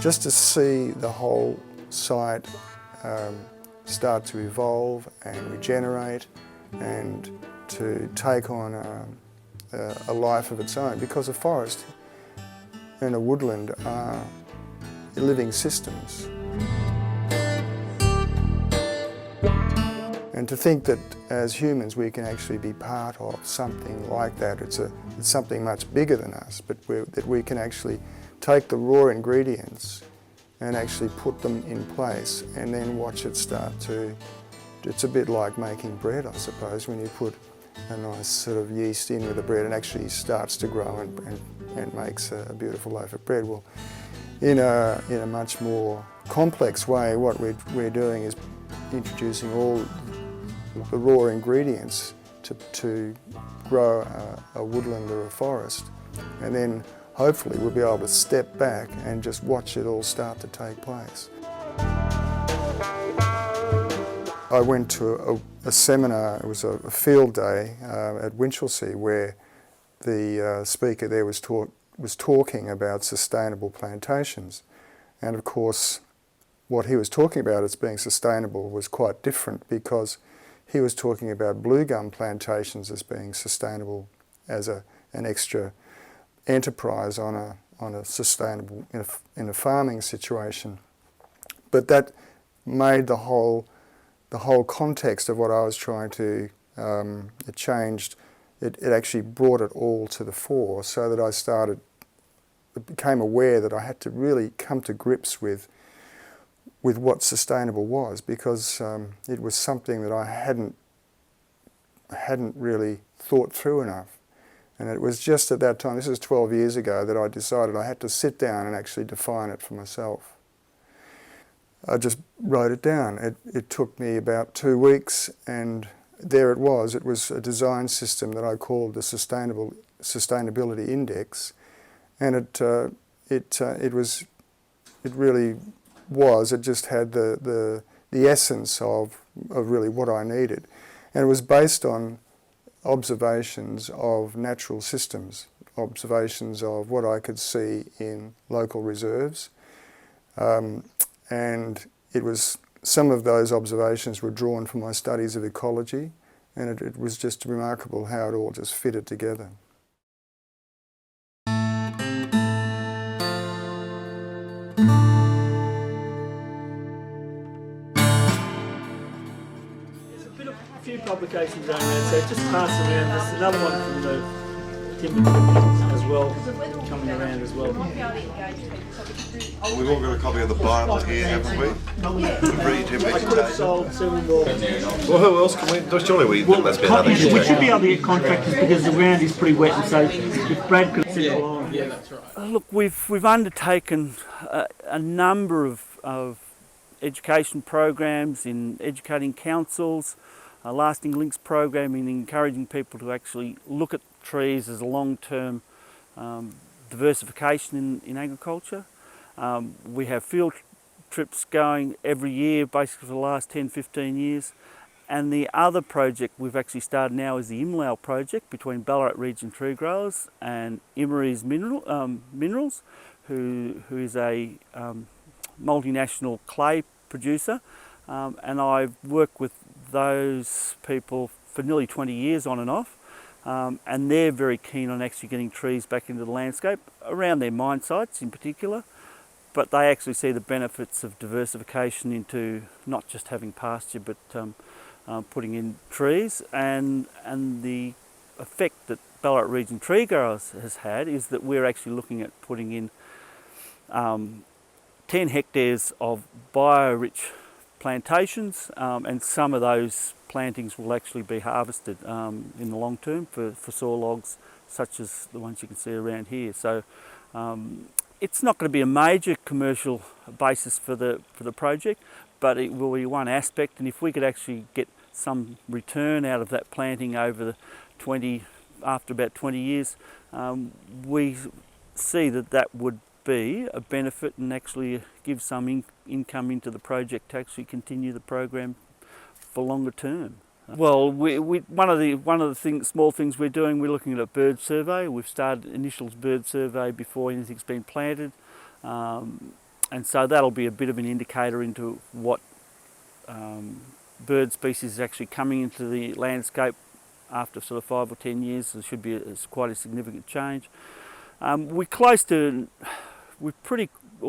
just to see the whole site start to evolve and regenerate and to take on a life of its own, because a forest and a woodland are living systems. And to think that as humans we can actually be part of something like that, it's something much bigger than us, but that we can actually take the raw ingredients and actually put them in place and then watch it start to, it's a bit like making bread, I suppose, when you put a nice sort of yeast in with the bread and actually starts to grow and makes a beautiful loaf of bread. Well, in a much more complex way, what we're doing is introducing all the raw ingredients to grow a woodland or a forest, and then hopefully we'll be able to step back and just watch it all start to take place. I went to a seminar, it was a field day at Winchelsea, where the speaker there was talking about sustainable plantations, and of course what he was talking about as being sustainable was quite different, because he was talking about blue gum plantations as being sustainable as an extra enterprise on a sustainable in a farming situation. But that made the whole context of what I was trying to it changed. It actually brought it all to the fore, so that I became aware that I had to really come to grips with what sustainable was, because it was something that I hadn't really thought through enough. And it was just at that time, this was 12 years ago, that I decided I had to sit down and actually define it for myself. I just wrote it down. It took me about 2 weeks, and there it was. It was a design system that I called the Sustainability Index, and it really was. It just had the essence of really what I needed, and it was based on observations of natural systems, observations of what I could see in local reserves, and it was, some of those observations were drawn from my studies of ecology, and it was just remarkable how it all just fitted together. A few publications around there, so just pass around. There's another one from the Timber Committee as well, coming around as well. We've all got a copy of the Bible here, haven't we? I could have sold several more. Well, who else can we? Surely that's been another We should be able to get contractors, because the ground is pretty wet, and so if Brad could sit along. Yeah, that's right. Look, we've undertaken a number of education programs in educating councils, a lasting links program in encouraging people to actually look at trees as a long-term diversification in agriculture. We have field trips going every year, basically for the last 10-15 years. And the other project we've actually started now is the Imlau project between Ballarat Region Tree Growers and Emery's Minerals, who is a multinational clay producer. And I've worked with those people for nearly 20 years on and off, and they're very keen on actually getting trees back into the landscape around their mine sites in particular, but they actually see the benefits of diversification into not just having pasture but putting in trees, and the effect that Ballarat Region Tree Growers has had is that we're actually looking at putting in 10 hectares of bio-rich plantations, and some of those plantings will actually be harvested in the long term for saw logs, such as the ones you can see around here. So it's not going to be a major commercial basis for the project, but it will be one aspect, and if we could actually get some return out of that planting over after about 20 years, we see that would be a benefit and actually give some income into the project to actually continue the program for longer term. Well, one of the small things we're doing, we're looking at a bird survey. We've started initial bird survey before anything's been planted. And so that'll be a bit of an indicator into what bird species is actually coming into the landscape after sort of 5 or 10 years. There should be quite a significant change. We're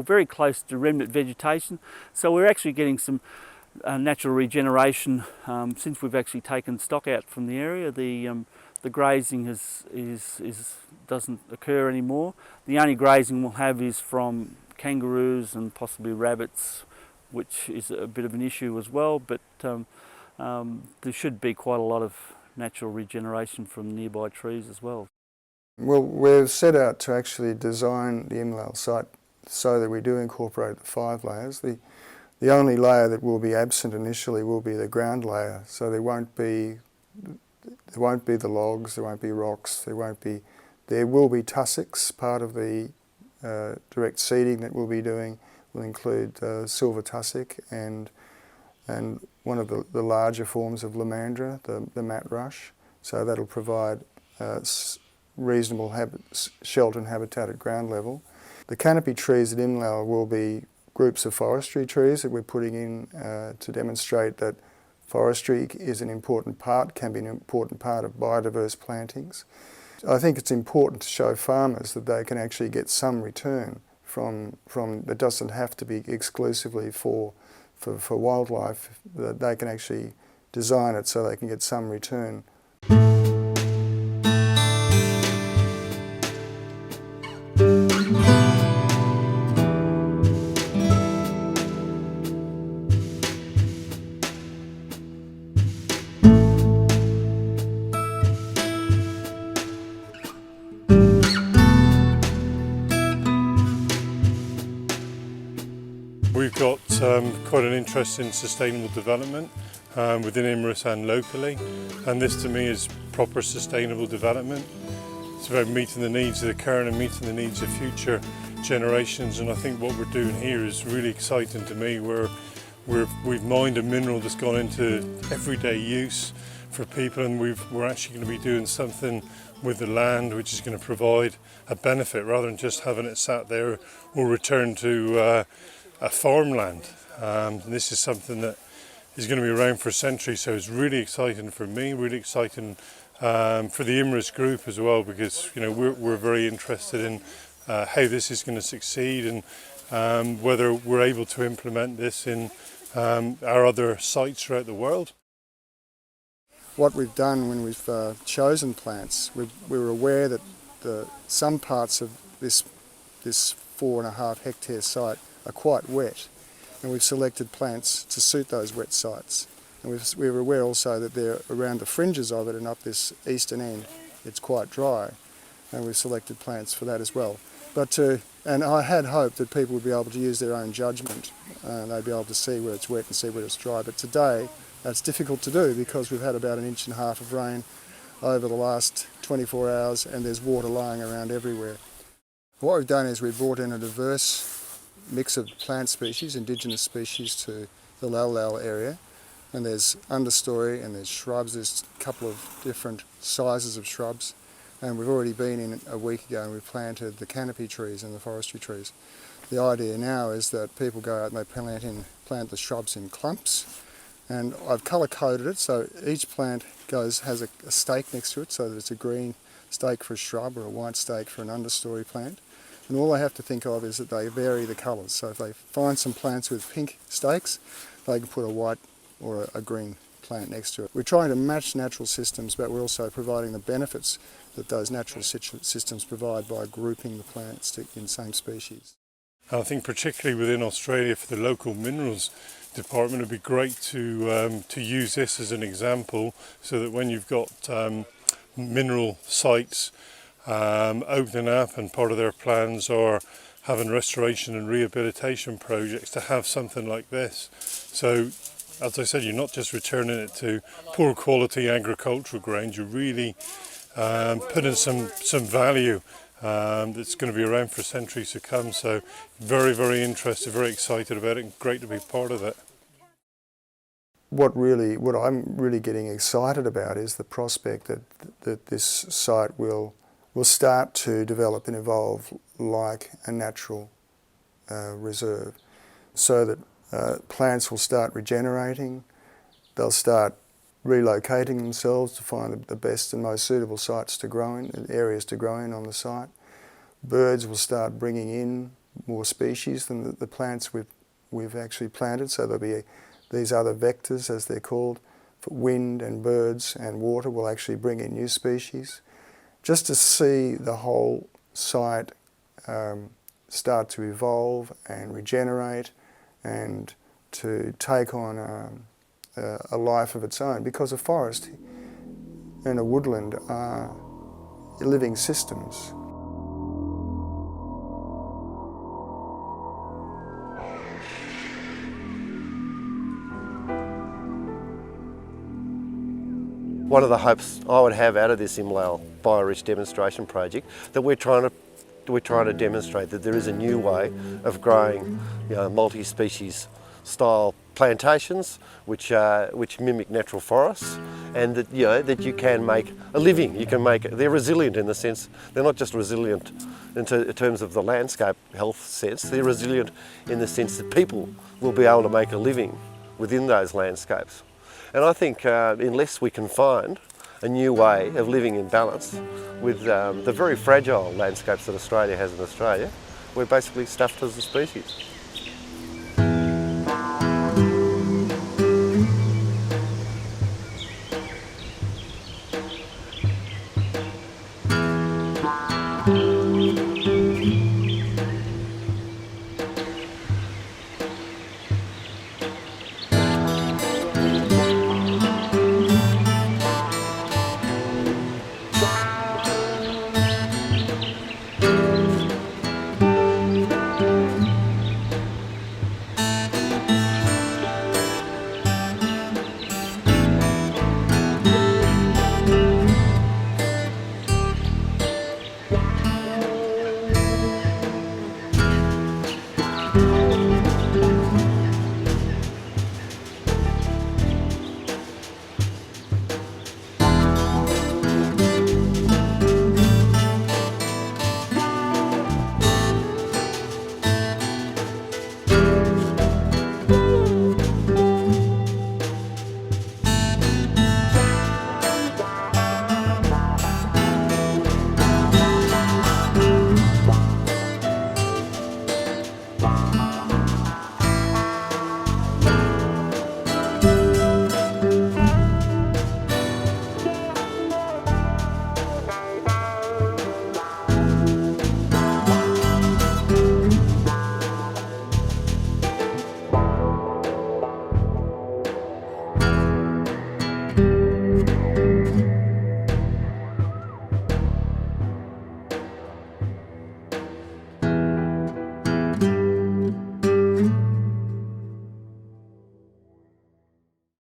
very close to remnant vegetation, so we're actually getting some natural regeneration since we've actually taken stock out from the area. The grazing doesn't occur anymore. The only grazing we'll have is from kangaroos and possibly rabbits, which is a bit of an issue as well, but there should be quite a lot of natural regeneration from nearby trees as well. Well, we've set out to actually design the Imlal site so that we do incorporate the 5 layers. The only layer that will be absent initially will be the ground layer, so there won't be the logs, there won't be rocks, there will be tussocks. Part of the direct seeding that we'll be doing will include silver tussock and one of the larger forms of lomandra, the mat rush. So that'll provide reasonable shelter and habitat at ground level. The canopy trees at Imlal will be groups of forestry trees that we're putting in to demonstrate that forestry is an important part, can be an important part of biodiverse plantings. I think it's important to show farmers that they can actually get some return from that doesn't have to be exclusively for wildlife, that they can actually design it so they can get some return. We've got quite an interest in sustainable development within Imerys and locally, and this to me is proper sustainable development. It's about meeting the needs of the current and meeting the needs of future generations, and I think what we're doing here is really exciting to me. We've mined a mineral that's gone into everyday use for people, and we're actually going to be doing something with the land which is going to provide a benefit rather than just having it sat there or return to a farmland. This is something that is going to be around for centuries, so it's really exciting for me, really exciting for the Imerys group as well, because we're very interested in how this is going to succeed and whether we're able to implement this in our other sites throughout the world. What we've done when we've chosen plants, we were aware that some parts of this 4.5 hectare site are quite wet, and we've selected plants to suit those wet sites. And we were aware also that they're around the fringes of it and up this eastern end it's quite dry, and we've selected plants for that as well. And I had hoped that people would be able to use their own judgment, they'd be able to see where it's wet and see where it's dry, but today that's difficult to do because we've had about 1.5 inches of rain over the last 24 hours and there's water lying around everywhere. What we've done is we've brought in a diverse mix of plant species, indigenous species to the Lal Lal area, and there's understory and there's shrubs, there's a couple of different sizes of shrubs, and we've already been in a week ago and we've planted the canopy trees and the forestry trees. The idea now is that people go out and they plant the shrubs in clumps, and I've colour-coded it so each plant has a stake next to it, so that it's a green stake for a shrub or a white stake for an understory plant. And all they have to think of is that they vary the colours. So if they find some plants with pink stakes, they can put a white or a green plant next to it. We're trying to match natural systems, but we're also providing the benefits that those natural systems provide by grouping the plants in the same species. I think particularly within Australia for the local minerals department, it'd be great to use this as an example, so that when you've got mineral sites opening up and part of their plans are having restoration and rehabilitation projects, to have something like this. So as I said, you're not just returning it to poor quality agricultural ground, you're really putting some value that's going to be around for centuries to come. So very, very interested, very excited about it, and great to be part of it. What I'm really getting excited about is the prospect that this site will start to develop and evolve like a natural reserve, so that plants will start regenerating. They'll start relocating themselves to find the best and most suitable sites to grow in, areas to grow in on the site. Birds will start bringing in more species than the plants we've actually planted, so there'll be these other vectors, as they're called, for wind and birds and water will actually bring in new species. Just to see the whole site start to evolve and regenerate and to take on a life of its own, because a forest and a woodland are living systems. One of the hopes I would have out of this Imlal Biorich demonstration project, that we're trying to demonstrate that there is a new way of growing, multi-species style plantations which mimic natural forests, and that that you can make a living. They're resilient in the sense they're not just resilient in terms of the landscape health sense. They're resilient in the sense that people will be able to make a living within those landscapes. And I think unless we can find a new way of living in balance with the very fragile landscapes that Australia has in Australia, we're basically stuffed as a species.